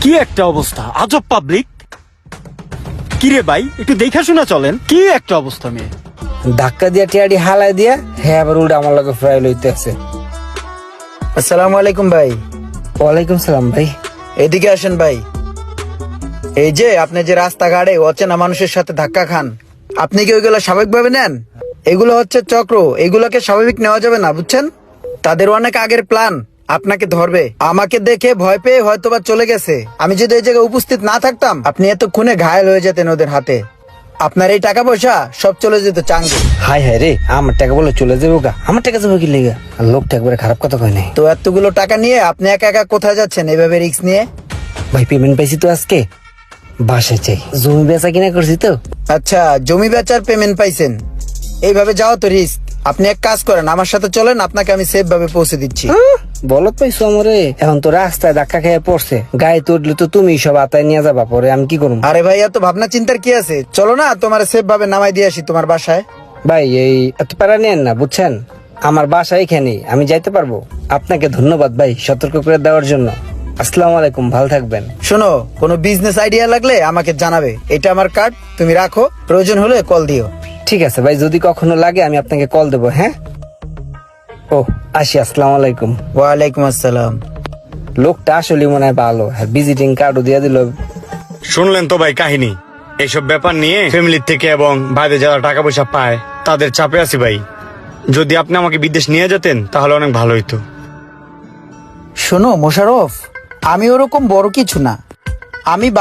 কি একটা অবস্থা, আজব পাবলিক। কিরে ভাই, একটু দেখা শোনা চলেন। কি একটা অবস্থা মেয়ে। ধাক্কা দিয়া টিয়াডি হালাই দিয়া হ্যাঁ আবার উল্টা আমার লগে ফ্রাই লইতে আছে। আসসালামু আলাইকুম ভাই। ওয়ালাইকুম সালাম ভাই। এদিকে আসেন ভাই। এই যে আপনি যে রাস্তাঘাটে অচেনা মানুষের সাথে ধাক্কা খান, আপনি কি ওইগুলো স্বাভাবিকভাবে নেন? এগুলো হচ্ছে চক্র, এগুলোকে স্বাভাবিক নেওয়া যাবে না, বুঝছেন? তাদের অনেক আগের প্ল্যান, আপনাকে ধরবে। আমাকে দেখে ভয় পেয়ে হয়তোবা চলে গেছে। আমি যদি এই জায়গায় উপস্থিত না থাকতাম, আপনি এতক্ষণে ঘায়েল হয়ে যেতেন ওদের হাতে। আপনার এই টাকা পয়সা সব চলে যেত চাঙ্গে। হাই হাই রে, আমার টাকা বলে চলে যাবো গা? আমার টাকা যাবো কি লেগা? আর লোকটা একবারে খারাপ কথা কয় নাই। তো এতগুলো টাকা নিয়ে আপনি একা একা কোথায় যাচ্ছেন এভাবে রিস্ক নিয়ে? ভাই পেমেন্ট পাইছি তো আজকে, বাসায় চাই। জমি বেচা কিনা করছি তো। আচ্ছা, জমি বেচার পেমেন্ট পাইছেন, এইভাবে যাওয়া তো রিস্ক। আপনি এক কাজ করেন, আমার সাথে চলেন, আপনাকে আমি সেফ ভাবে পৌঁছে দিচ্ছি। বলত পাইছো আমারে? এখন তো রাস্তায় ধাক্কা খেয়ে পড়ছে, গায়ে তো উঠলে তো তুমি সব আতায় নিয়ে যাবা, পরে আমি কি করবো? আরে ভাই, এত ভাবনা চিন্তার কি আছে? চলো না, তোমার সেফ ভাবে নামাই দিয়ে আসি তোমার বাসায়। ভাই এই এত প্যারা নেন না, বুঝছেন? আমার বাসা এখানে, আমি যাইতে পারবো। আপনাকে ধন্যবাদ ভাই সতর্ক করে দেওয়ার জন্য। আসসালামু আলাইকুম, ভালো থাকবেন। শোনো, কোনো বিজনেস আইডিয়া লাগলে আমাকে জানাবে। এটা আমার কার্ড, তুমি রাখো, প্রয়োজন হলে কল দিও। ঠিক আছে ভাই, যদি কখনো লাগে আমি আপনাকে কল দেবো। হ্যাঁ, ও আসি। আসসালামু আলাইকুম। ওয়ালাইকুম আসসালাম। লোকটা আসলে মনে হয় ভালো, হ্যাঁ ভিজিটিং কার্ডও দিয়ে দিল। শুনলেন তো ভাই কাহিনী। এইসব ব্যাপার নিয়ে ফ্যামিলির থেকে এবং বাইরে যারা টাকা পয়সা পায় তাদের চাপে আছি ভাই। যদি আপনি আমাকে বিদেশ নিয়ে যেতেন তাহলে অনেক ভালো হইতো। শোনো মোশাররফ, আমি ওরকম বড় কিছু না। আমি